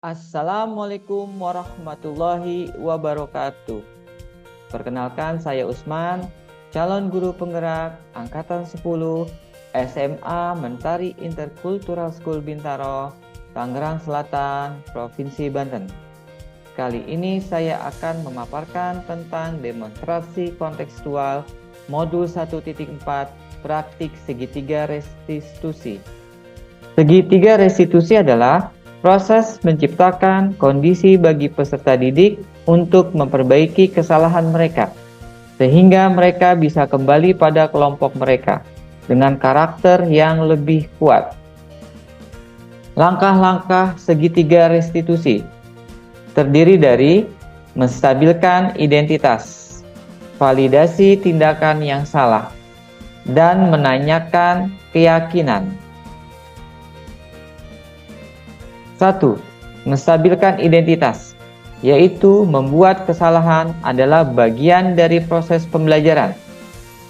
Assalamualaikum warahmatullahi wabarakatuh. Perkenalkan, saya Usman, calon guru penggerak Angkatan 10 SMA Mentari Interkultural School Bintaro, Tangerang Selatan, Provinsi Banten. Kali ini saya akan memaparkan tentang demonstrasi kontekstual modul 1.4 praktik segitiga restitusi. Segitiga restitusi adalah proses menciptakan kondisi bagi peserta didik untuk memperbaiki kesalahan mereka, sehingga mereka bisa kembali pada kelompok mereka dengan karakter yang lebih kuat. Langkah-langkah segitiga restitusi terdiri dari menstabilkan identitas, validasi tindakan yang salah, dan menanyakan keyakinan. 1. Menstabilkan identitas, yaitu membuat kesalahan adalah bagian dari proses pembelajaran.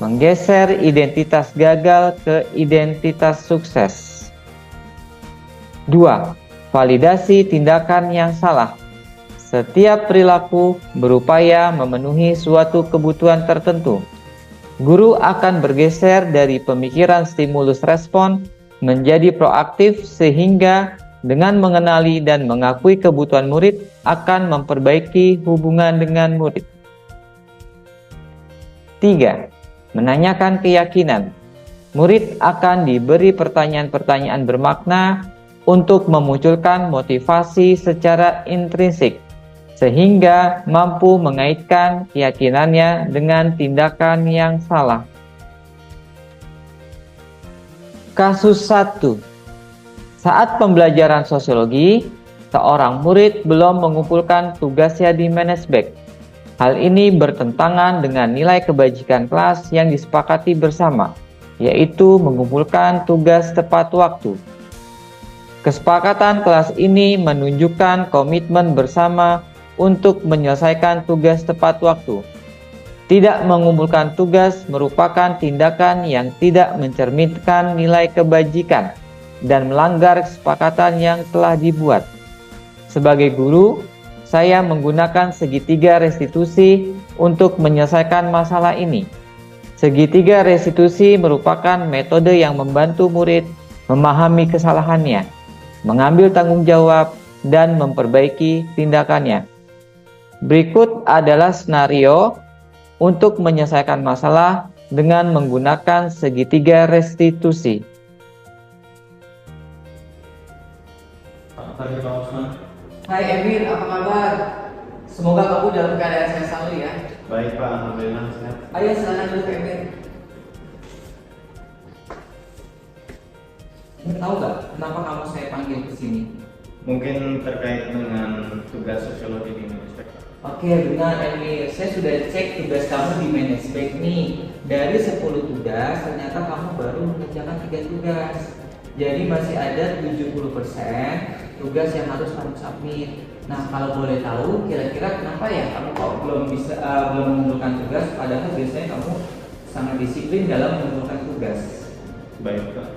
Menggeser identitas gagal ke identitas sukses. 2. Validasi tindakan yang salah. Setiap perilaku berupaya memenuhi suatu kebutuhan tertentu. Guru akan bergeser dari pemikiran stimulus respon menjadi proaktif sehingga dengan mengenali dan mengakui kebutuhan murid akan memperbaiki hubungan dengan murid. 3. Menanyakan keyakinan. Murid akan diberi pertanyaan-pertanyaan bermakna untuk memunculkan motivasi secara intrinsik, sehingga mampu mengaitkan keyakinannya dengan tindakan yang salah. Kasus 1. Saat pembelajaran sosiologi, seorang murid belum mengumpulkan tugasnya di Manasbek. Hal ini bertentangan dengan nilai kebajikan kelas yang disepakati bersama, yaitu mengumpulkan tugas tepat waktu. Kesepakatan kelas ini menunjukkan komitmen bersama untuk menyelesaikan tugas tepat waktu. Tidak mengumpulkan tugas merupakan tindakan yang tidak mencerminkan nilai kebajikan dan melanggar kesepakatan yang telah dibuat. Sebagai guru, saya menggunakan segitiga restitusi untuk menyelesaikan masalah ini. Segitiga restitusi merupakan metode yang membantu murid memahami kesalahannya, mengambil tanggung jawab, dan memperbaiki tindakannya. Berikut adalah skenario untuk menyelesaikan masalah dengan menggunakan segitiga restitusi. Hai Emir, apa kabar? Semoga kamu dalam keadaan sehat selalu ya. Baik Pak, alhamdulillah sehat. Ayo silakan dulu Emir. Tahu nggak kenapa kamu saya panggil ke sini? Mungkin terkait dengan tugas sosiologi di Manasbek. Oke, benar Emir. Saya sudah cek tugas kamu di Manasbek nih. Dari 10 tugas, ternyata kamu baru mengerjakan 3 tugas. Jadi masih ada 70% tugas yang harus kamu submit. Nah, kalau boleh tahu, kira-kira kenapa ya kamu kok belum mengumpulkan tugas? Padahal biasanya kamu sangat disiplin dalam mengumpulkan tugas. Baik Pak,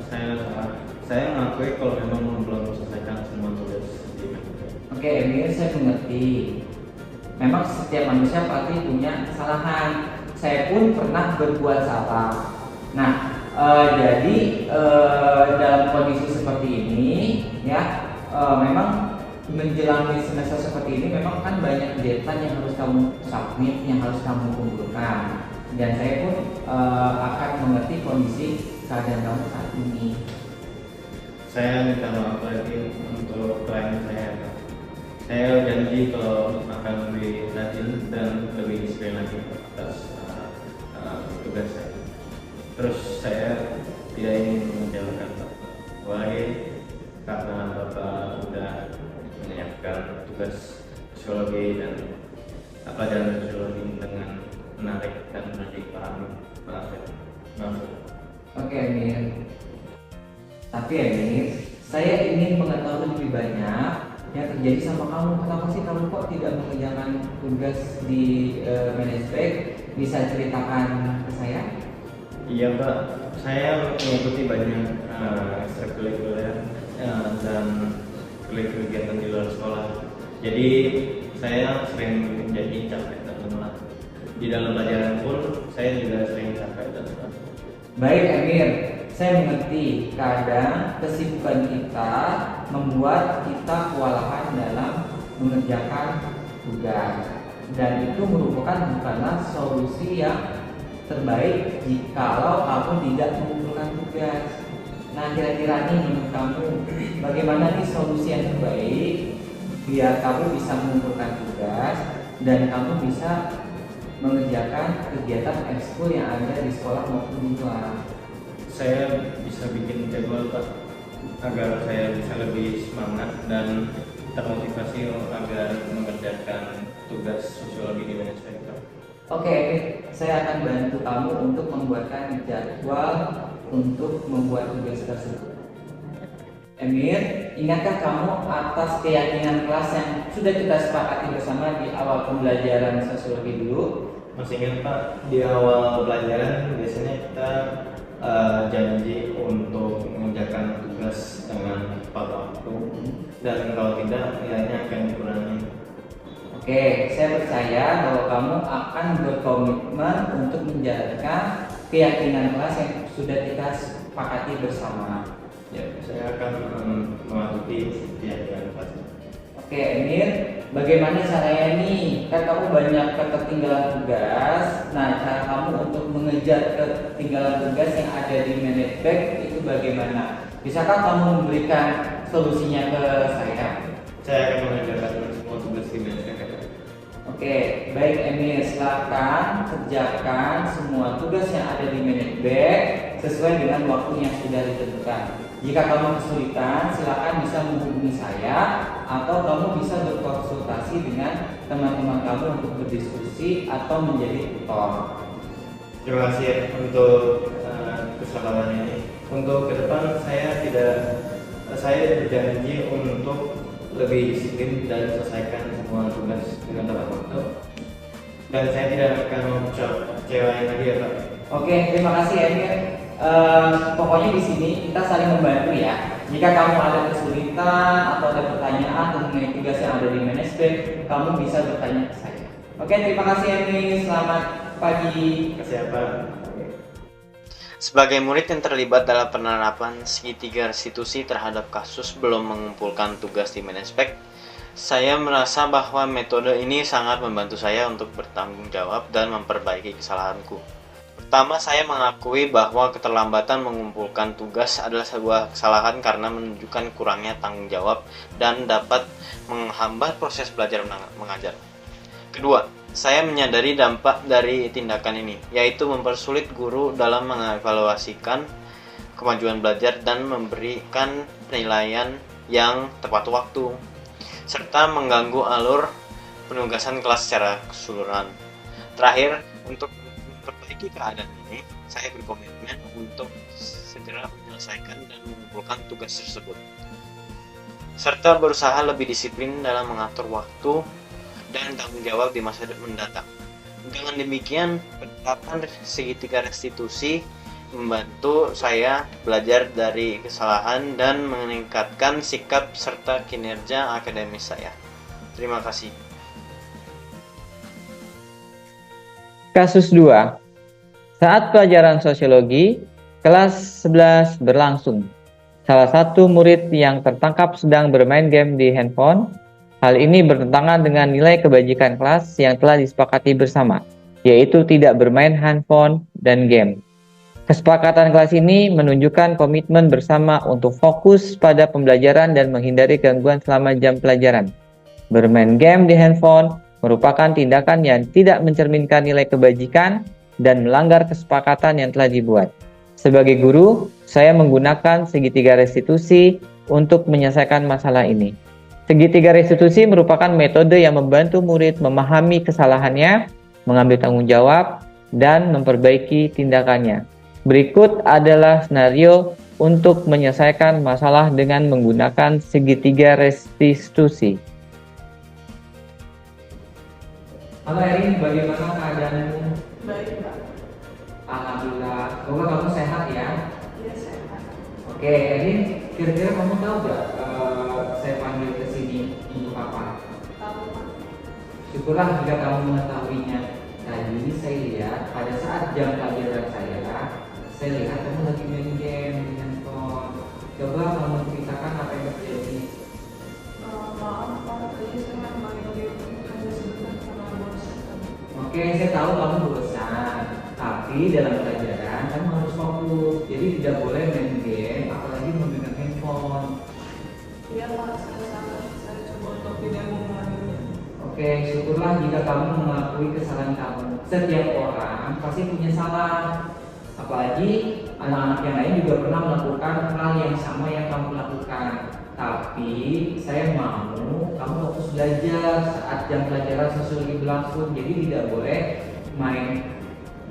saya mengakui kalau memang belum selesaikan semua tugas di Manasbek. Oke, Emir, saya mengerti. Memang setiap manusia pasti punya kesalahan. Saya pun pernah berbuat salah. Nah, jadi dalam kondisi seperti ini, ya, memang menjelang semester seperti ini, memang kan banyak deadline yang harus kamu submit, yang harus kamu kumpulkan. Dan saya pun akan mengerti kondisi keadaan kamu saat ini. Saya minta maaf lagi untuk klien saya. Saya janji kalau akan lebih rajin dan lebih disiplin lagi atas tugas saya. Terus saya tidak ingin menjauhkan Bapak lagi karena Bapak sudah menyiapkan tugas sosiologi dan pelajaran sosiologi dengan menarik dan mudah dipahami. Maaf. Oke, Emir. Tapi Emir, saya ingin mengetahui lebih banyak yang terjadi sama kamu. Kenapa sih kamu kok tidak mengerjakan tugas di Manasbek? Bisa ceritakan ke saya? Iya Pak, saya mengikuti banyak ekstrakurikuler dan kegiatan di luar sekolah. Jadi saya sering menjadi capek dan lelah. Di dalam pelajaran pun saya juga sering capek dan lelah. Baik Emir, saya mengerti kadang kesibukan kita membuat kita kewalahan dalam mengerjakan tugas, dan itu merupakan bukanlah solusi yang terbaik jikalau kamu tidak mengumpulkan tugas. Nah, kira-kira nih menurut kamu bagaimana nih solusi yang terbaik biar kamu bisa mengumpulkan tugas dan kamu bisa mengerjakan kegiatan ekskul yang ada di sekolah maupun di luar? Saya bisa bikin jadwal Pak, agar saya bisa lebih semangat dan termotivasi agar mengerjakan tugas sosiologi di manajemen Pak. Oke, saya akan bantu kamu untuk membuatkan jadwal untuk membuat tugas tersebut. Emir, ingatkah kamu atas keyakinan kelas yang sudah kita sepakati bersama di awal pembelajaran sosiologi dulu? Masih ingat Pak, di awal pelajaran biasanya kita janji untuk mengerjakan tugas dengan tepat waktu, dan kalau tidak nilainya akan dikurangi. Oke, saya percaya bahwa kamu akan berkomitmen untuk menjalankan keyakinan kelas yang sudah kita sepakati bersama. Ya, saya akan mematuhi keyakinan kelas. Oke, Emir, bagaimana caranya nih? Kan kamu banyak ketertinggalan tugas. Nah, cara kamu untuk mengejar ketertinggalan tugas yang ada di Management itu bagaimana? Bisakah kamu memberikan solusinya ke saya? Saya akan mengerjakan semua tugas di manajemen. Oke, baik Emir, silakan kerjakan semua tugas yang ada di Management sesuai dengan waktu yang sudah ditentukan. Jika kamu kesulitan, silakan bisa menghubungi saya atau kamu bisa berkonsultasi dengan teman-teman kamu untuk berdiskusi atau menjadi tutor. Terima kasih untuk kesempatan ini. Untuk ke depan saya berjanji untuk lebih disiplin dan selesaikan semua tugas dengan tepat waktu. Dan saya tidak akan mengecewain lagi ya Pak. Oke, terima kasih Emir. Pokoknya di sini kita saling membantu ya. Jika kamu ada kesulitan atau ada pertanyaan mengenai tugas yang ada di manajemen, kamu bisa bertanya ke saya. Oke, terima kasih Emir. Selamat pagi. Terima kasih ya Pak. Sebagai murid yang terlibat dalam penerapan segitiga restitusi terhadap kasus belum mengumpulkan tugas di Manaspek, saya merasa bahwa metode ini sangat membantu saya untuk bertanggung jawab dan memperbaiki kesalahanku. Pertama, saya mengakui bahwa keterlambatan mengumpulkan tugas adalah sebuah kesalahan karena menunjukkan kurangnya tanggung jawab dan dapat menghambat proses belajar mengajar. Kedua, saya menyadari dampak dari tindakan ini, yaitu mempersulit guru dalam mengevaluasikan kemajuan belajar dan memberikan penilaian yang tepat waktu, serta mengganggu alur penugasan kelas secara keseluruhan. Terakhir, untuk memperbaiki keadaan ini, saya berkomitmen untuk segera menyelesaikan dan mengumpulkan tugas tersebut, serta berusaha lebih disiplin dalam mengatur waktu dan tanggung jawab di masa mendatang. Dengan demikian, penerapan segitiga restitusi membantu saya belajar dari kesalahan dan meningkatkan sikap serta kinerja akademis saya. Terima kasih. Kasus 2. Saat pelajaran sosiologi, kelas 11 berlangsung. Salah satu murid yang tertangkap sedang bermain game di handphone. Hal ini bertentangan dengan nilai kebajikan kelas yang telah disepakati bersama, yaitu tidak bermain handphone dan game. Kesepakatan kelas ini menunjukkan komitmen bersama untuk fokus pada pembelajaran dan menghindari gangguan selama jam pelajaran. Bermain game di handphone merupakan tindakan yang tidak mencerminkan nilai kebajikan dan melanggar kesepakatan yang telah dibuat. Sebagai guru, saya menggunakan segitiga restitusi untuk menyelesaikan masalah ini. Segitiga restitusi merupakan metode yang membantu murid memahami kesalahannya, mengambil tanggung jawab, dan memperbaiki tindakannya. Berikut adalah skenario untuk menyelesaikan masalah dengan menggunakan segitiga restitusi. Halo Erin, bagaimana keadaanmu? Baik, Pak. Alhamdulillah, semoga kamu sehat ya. Iya, sehat. Oke, Erin, kira-kira kamu tahu gak saya panggil ke sini untuk apa? Tahu Pak. Syukurlah jika kamu mengetahuinya. Tadi saya lihat pada saat jam pelajaran saya lihat kamu lagi main game di handphone. Coba kamu ceritakan apa yang terjadi. Maaf Pak, tadi saya main game hanya sebentar karena bosan. Oke, saya tahu kamu bosan, tapi dalam pelajaran kamu harus fokus. Jadi tidak boleh main game, apalagi memegang handphone. Iya Pak, saya salah. Saya coba untuk tidak mengulanginya. Oke, syukurlah jika kamu mengakui kesalahan kamu. Setiap orang pasti punya salah. Apalagi anak-anak yang lain juga pernah melakukan hal yang sama yang kamu lakukan. Tapi saya mau kamu fokus belajar saat jam pelajaran sesuai berlangsung. Jadi tidak boleh main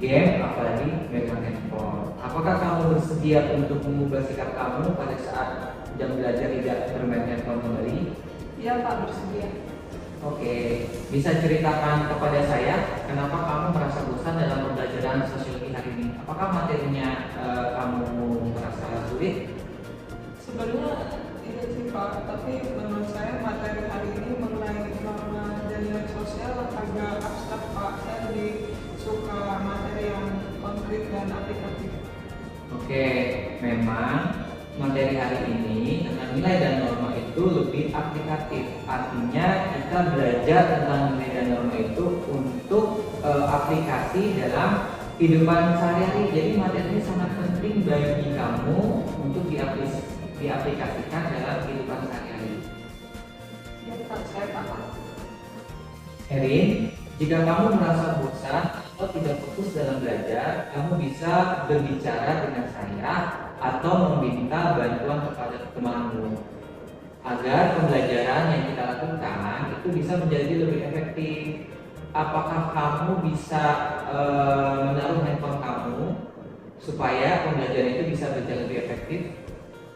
game, apalagi megang handphone. Apakah kamu bersedia untuk mengubah sikap kamu pada saat jam belajar tidak bermain handphone kembali? Iya Pak, bersedia. Oke, bisa ceritakan kepada saya kenapa kamu merasa bosan dalam pembelajaran sosiologi hari ini? Apakah materinya kamu merasa sulit? Sebenarnya iya sih Pak, tapi menurut saya materi hari ini mengenai norma dan nilai sosial agak abstrak Pak. Saya lebih suka materi yang konkret dan aplikatif. Oke, memang materi hari ini tentang nilai dan norma itu lebih aplikatif. Artinya kita belajar tentang nilai dan norma itu untuk aplikasi dalam kehidupan sehari-hari. Jadi materi ini sangat penting bagi kamu untuk diaplikasikan dalam kehidupan sehari-hari. Ya Pak, saya paham. Erin, jika kamu merasa bosan atau tidak fokus dalam belajar, kamu bisa berbicara dengan saya atau meminta bantuan kepada temanmu agar pembelajaran yang kita lakukan itu bisa menjadi lebih efektif. Apakah kamu bisa menaruh handphone kamu supaya pembelajaran itu bisa berjalan lebih efektif?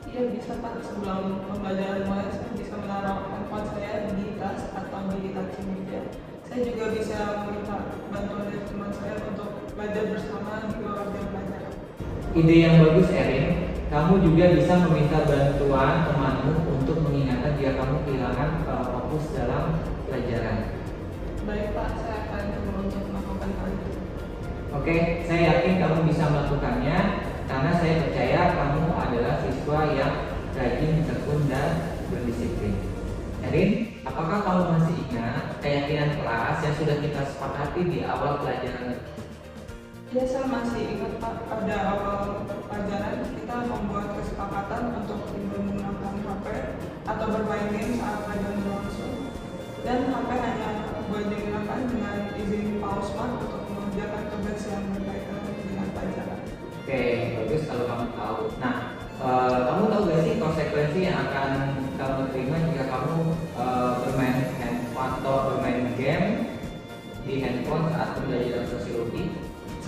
Iya bisa Pak, sebelum pembelajaran mulai saya bisa menaruh handphone saya di tas atau di laci meja. Saya juga bisa meminta bantuan dari teman saya untuk belajar bersama di luar jam pelajaran. Ide yang bagus, Erin. Kamu juga bisa meminta bantuan temanmu untuk mengingatkan jika kamu kehilangan fokus dalam pelajaran. Baik Pak, saya akan coba untuk melakukan hal itu. Oke, saya yakin kamu bisa melakukannya karena saya percaya kamu adalah siswa yang rajin, tekun, dan berdisiplin. Erin, apakah kamu masih ingat keyakinan kelas yang sudah kita sepakati di awal pelajaran? Ya, saya masih ingat Pak, pada awal pelajaran kita membuat kesepakatan untuk tidak menggunakan HP atau bermain game saat pelajaran berlangsung. Dan HP hanya boleh digunakan dengan izin Pak Usman untuk mengerjakan tugas yang berkaitan dengan pelajaran. Oke, bagus kalau kamu tahu. Nah, kamu tahu gak sih konsekuensi yang akan kamu terima jika kamu bermain handphone atau bermain game di handphone saat pembelajaran sosiologi?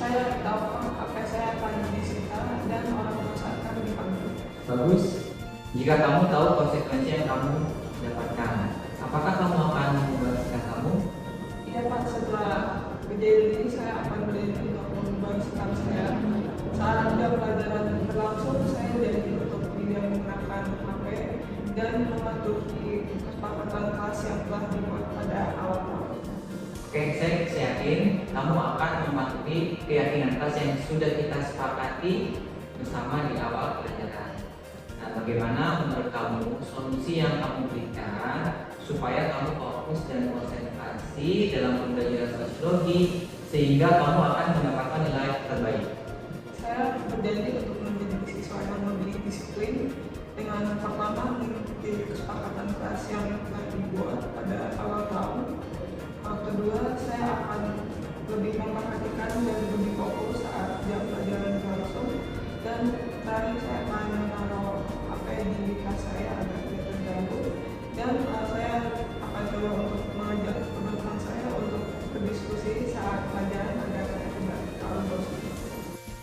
Saya tahu Pak, HP saya akan disita dan orang tua saya akan dipanggil. Bagus. Jika kamu tahu konsekuensi yang kamu dapatkan, apakah kamu akan mengubah sikap kamu? Iya Pak, setelah kejadian ini saya akan belajar untuk mengubah sikap saya. Saat jam pelajaran berlangsung, saya janji untuk tidak menggunakan HP dan mematuhi kesepakatan kelas yang telah dibuat pada awal tahun. Oke, saya yakin kamu akan mematuhi keyakinan kelas yang sudah kita sepakati bersama di awal pelajaran. Nah, bagaimana menurut kamu solusi yang kamu berikan supaya kamu fokus dan konsentrasi dalam pembelajaran sosiologi sehingga kamu akan mendapatkan nilai terbaik? Saya berjanji untuk menjadi siswa yang lebih disiplin dengan pertama mengikuti kesepakatan kelas yang telah dibuat pada awal tahun. Kedua, saya akan lebih memperhatikan dan lebih fokus saat jam pelajaran berlangsung. Dan terakhir, saya akan menaruh HP di tas saya agar tidak terganggu. Dan saya akan coba untuk mengajak teman-teman saya untuk berdiskusi saat pelajaran agar saya tidak terlalu bosan.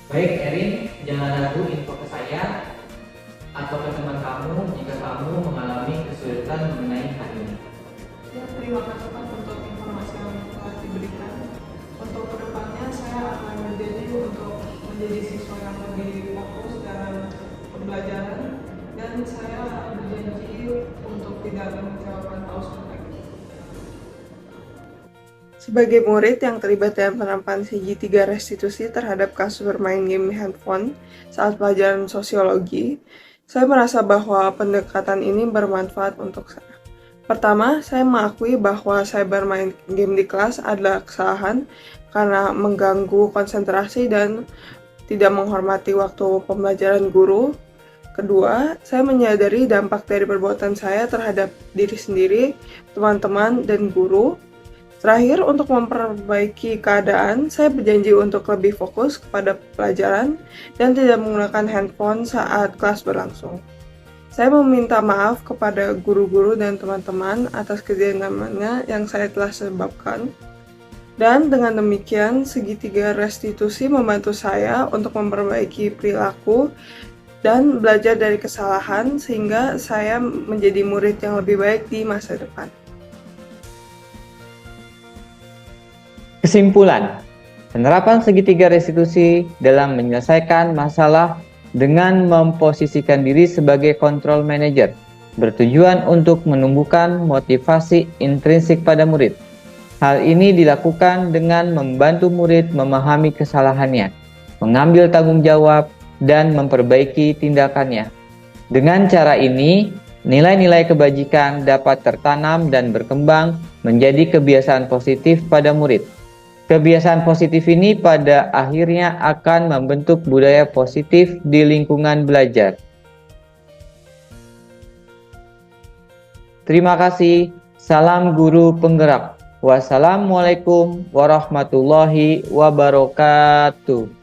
Baik, Erin, jangan ragu info ke saya atau ke teman kamu jika kamu mengalami kesulitan mengenai hal ini. Ya, terima kasih Pak untuk informasi yang telah diberikan. Untuk kedepannya saya akan berjanji untuk menjadi siswa yang lebih fokus dalam pembelajaran dan saya berjanji untuk belajar dan mencoba pantau sampai. Sebagai murid yang terlibat dalam penerapan segitiga restitusi terhadap kasus bermain game handphone saat pelajaran sosiologi, saya merasa bahwa pendekatan ini bermanfaat untuk saya. Pertama, saya mengakui bahwa saya bermain game di kelas adalah kesalahan karena mengganggu konsentrasi dan tidak menghormati waktu pembelajaran guru. Kedua, saya menyadari dampak dari perbuatan saya terhadap diri sendiri, teman-teman, dan guru. Terakhir, untuk memperbaiki keadaan, saya berjanji untuk lebih fokus kepada pelajaran dan tidak menggunakan handphone saat kelas berlangsung. Saya meminta maaf kepada guru-guru dan teman-teman atas kejadiannya yang saya telah sebabkan. Dan dengan demikian, segitiga restitusi membantu saya untuk memperbaiki perilaku dan belajar dari kesalahan sehingga saya menjadi murid yang lebih baik di masa depan. Kesimpulan, penerapan segitiga restitusi dalam menyelesaikan masalah dengan memposisikan diri sebagai control manager bertujuan untuk menumbuhkan motivasi intrinsik pada murid. Hal ini dilakukan dengan membantu murid memahami kesalahannya, mengambil tanggung jawab, dan memperbaiki tindakannya. Dengan cara ini, nilai-nilai kebajikan dapat tertanam dan berkembang menjadi kebiasaan positif pada murid. Kebiasaan positif ini pada akhirnya akan membentuk budaya positif di lingkungan belajar. Terima kasih. Salam guru penggerak. Wassalamualaikum warahmatullahi wabarakatuh.